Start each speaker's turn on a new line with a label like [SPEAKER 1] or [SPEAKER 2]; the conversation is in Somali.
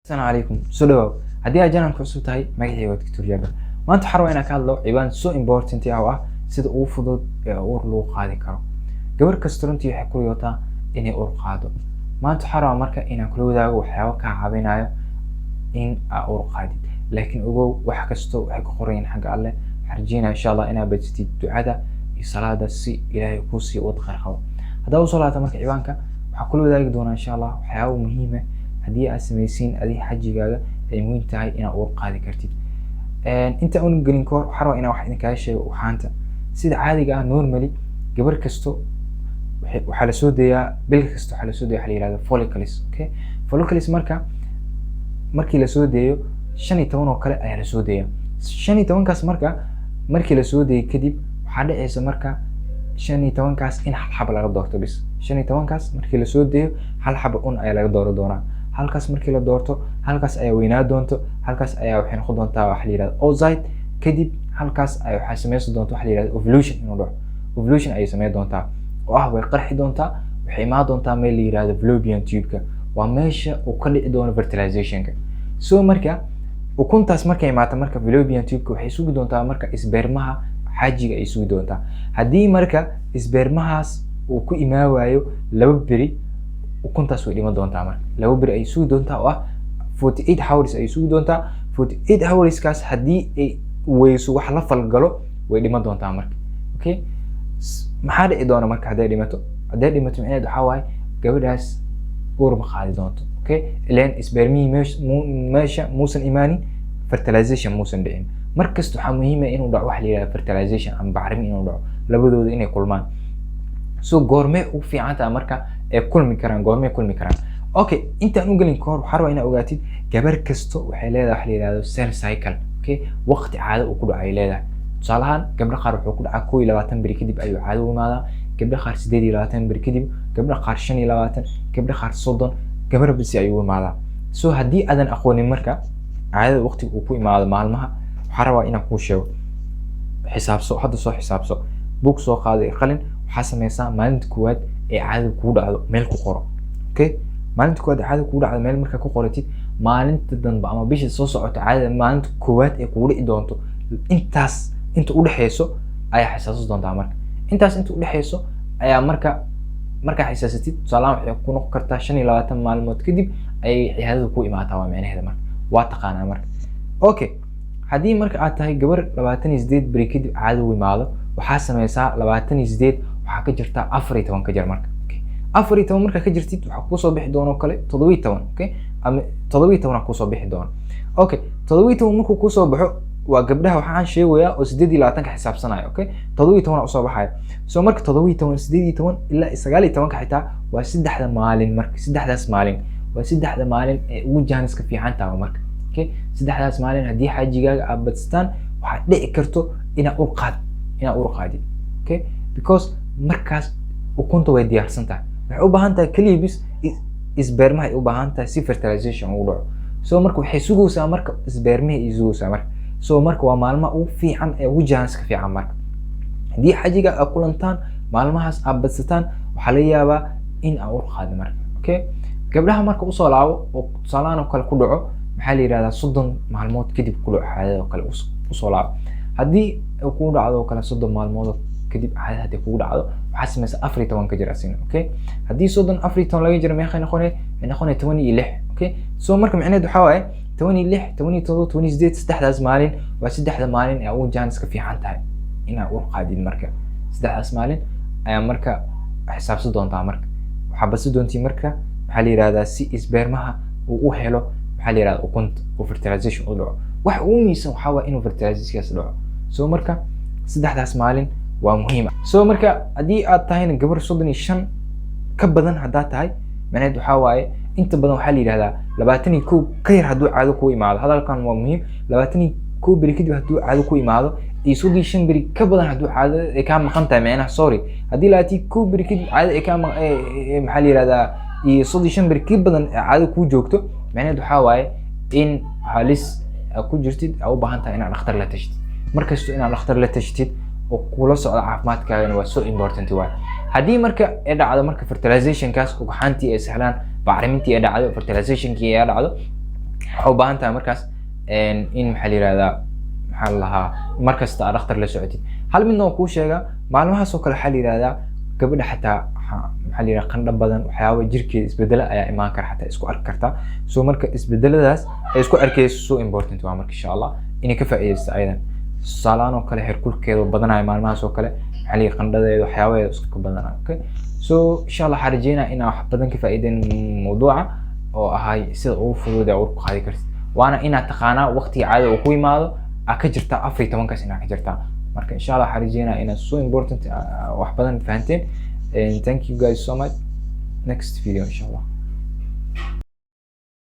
[SPEAKER 1] السلام عليكم سودو هدي اجانا كعسو تاي مغعي واد دكتور جابر maanta waxaan rabaa inaan ka hadlo cibaan so important ah oo ah sida uu fudud ee uur loo qaadi karo gabar kasta runtii waxay ku yootaa inay uur qaado maanta waxaan rabaa marka inaan kula wadaago waxyaabo ka caawinayo in aad uur qaadid laakiin ogow wax kasto waxay ku qoran yihiin xagga Alle xarjiina insha Allah inaad badsatid ducada iyo salaada si Ilaahay ku sii wad khayr qabo hadaa u salaata marka cibaanka waxaan kula wadaagi doonaa insha Allah waxyaabo muhiim ah hadii aad sameeysiin adii xajigaaga ay muhiim tahay inaad uur qaadi kartid inta uu gelin koor xaro ina wax idin ka sheego waxaanta sida caadiga ah normally gabar kasto waxa la soo deeyaa bil kasto waxa la soo deeyaa xiriirada follicles okay follicles markii la soo deeyo 15 oo kale ayaa la soo deeyaa 15 kaas markii la soo deeyo kadib waxa dhacaysa marka 15 kaas in hal xab laga doorto bis 15 kaas markii la soo deeyo hal xab ayaa laga doonaa halkaas markii la doorto halkaas ayaa weynaa doonto halkaas ayaa waxay noqon doontaa wax la yiraahdo oocyte kadib halkaas ay waxa sameeyay doonto wax la yiraahdo ovulation inuu dhaco ovulation ay sameeyay doontaa oo ah way qarxi doontaa waxay imaan doontaa meel la yiraahdo fallopian tube-ka waa meesha uu ka dhici doono fertilization-ka soo marka ukuntaas markay imaato marka fallopian tube-ka waxay sugi doontaa marka isbeermaha xajiga ay sugi doontaa hadii marka isbeermahaas uu ku imaawayo laba beri ukuntaas way dhiman doontaa marka laba beri ay sugi doontaa oo ah 48 hours ay sugi doontaa 48 hours kaas hadii ay weyso wax la falgalo way dhiman doontaa marka okay maxaa dhici doona marka haday dhimato micnaheedu waxa waaye gabadhaas uur ma qaadi doonto okay ileen isbeermihii meesha muusan imaanin fertilization muusan dhicin markasta waxaa muhiim ah inuu dhaco wax la yiraahdo fertilization ama bacrimin inuu dhaco labadooda inay kulmaan soo goorme u fiican tahay marka ee kulmi karaan okay inta aan u gelin koor waxa rabaa inaad ogaatid gabar kasto waxay leedahay wax la yiraahdo cell cycle okay waqti caado uu ku dhacay leedahay tusaalahan gabdha qaar wuxuu ku dhacaa 22 bari kadib ayuu caado u imaadaa gabdha qaar 28 bari kadib gabdha qaar 25 gabdha qaar 30 gabar bisi ayuu imaadaa soo hadii aadan aqoonin marka caadada waqtiga uu ku imaado maalmaha waxa rabaa inaan ku sheego xisaabso book soo qaaday qalin waxa sameeysaa maalinta koowaad ee caadada ku dhacdo meel ku qoro okay maalinta koowaad caadada ku dhacdo meel marka ku qoratid maalinta danba ama bisha soo socota caadada maalinta koowaad ee ku dhici doonto inta u dhaxayso ayaa xisaasus doontaa marka intaas inta u dhaxayso ayaa marka xisaasatid salaam waxay ku noqon kartaa 25 maalmood kadib ay caadada ku imaataa waa macnaheedu marka waa taqaanaa marka okay hadii marka aad tahay gabar 28 bari kadib caado u imaado waxa sameeysaa 28 waxa ka jirta 14 ka jir marka okay 14 marka ka jirtid waxa ku soo bixi doono kale 17 okay ama 17 ku soo bixi doono okay 17 markuu ku soo baxo waa gabdhaha waxaan sheegayaa oo 28 ka xisaabsanayo okay 17 u soo baxay soo marka 17 18 ilaa 19 ka xitaa waa saddexda maalin marka saddexdaas maalin waa saddexda maalin ee ugu jaaniska fiican tahay marka okay saddexdaas maalin hadii xajigaaga aad badstaan waxa dhici karto ina uur qaadid okay because markaas ukunta way diyaarsan tahay waxay u baahan tahay kaliya bis isbeermaha ay u baahan tahay si fertilization uu dhaco soo marka waxay sugaysaa marka isbeermaha ay sugaysaa marka soo marka waa maalmaha ugu fiican ee ugu jaaniska fiican marka hadii xajiga aad kulantaan maalmahaas aad badsataan waxa laga yaabaa in aad uur qaadi marka okay gabdhaha marka u soo laabo oo salaano kale ku dhaco maxaa la yiraahdaa 30 maalmood kadib ku dhaco caadada kale u soo laabo hadii uu ku dhacdo kala 30 maalmood kadib caadada hadii ku dhacdo waxa sameeysa 14 ka jir asin okay hadii 14 laga jiro meeqa noqonay 16 okay soo marka macnaheedu waxa waaye 16 17 28 saddexdaas maalin waa saddexda maalin ee ugu jaaniska fiican tahay ina uur qaadid marka saddexdaas maalin ayaa marka xisaabsan doontaa marka waxa basi doontii marka waxa la yiraahdaa si isbeermaha uu u helo waxa la yiraahdaa ukunta oo fertilization u dhaco wax uu miisan waxa waa inuu fertilization dhaco soo marka saddexdaas maalin waa muhiim soo marka hadii aad tahay gabar 35 ka badan hadaa tahay macnaheedu waxa waaye inta badan waxa la yiraahdaa 21 ka yar haduu caado ku imaado hadalkan waa muhiim 21 bari kadib haduu caado ku imaado iyo 35 bari ka badan haduu caado ay ka maqan tahay macnaha sorry hadii 21 bari kadib caado ay ka maxaa la yiraahdaa iyo 35 bari ka badan caado ku joogto macnaheedu waxa waaye in halis ku jirtid u baahan tahay inaad dhakhtar la tashid markasta inaad dhakhtar la tashid oo kula socda caafimaadkaaga waa so important waa hadii marka ay dhacdo marka fertilization kaas ugu xantii ay sahlaan bacrimintii ay dhacdo fertilization kii ay dhacdo waxaa u baahan tahay markaas in maxaa la yirahdaa maxaa la lahaa markasta aad dhakhtar la socotid. hal midna oo kuu sheega maalmahaas oo kale waxaa la yirahdaa gabadha xataa maxaa la yirahdaa qandho badan waxyaabo jirkeeda isbedela ayaa imaan kara xataa isku arki kartaa. so marka isbedeladaas ay isku arkayso so important waa marka insha Allah inay ka faa'iideysto ayadan. tusaalahaan oo kale heerkulkeeda badanayo maalmahaas oo kale maxaa la yirahdaa qandhadeeda waxyaabaheeda isku ka badanayo. okay so insha Allah waxaan rajeynaa inaan wax badan ka faa'iideen mawduuca oo ahay sida ugu fudud ee uur ku qaadi kartid waana inaad taqaanaa waqtiga caadada uu ku yimaado aad ka jirtaa 14 kaas inaad ka jirtaa. marka insha Allah waxaan rajeynaa inaad so important wax badan fahanteen. and thank you guys so much. next video insha Allah.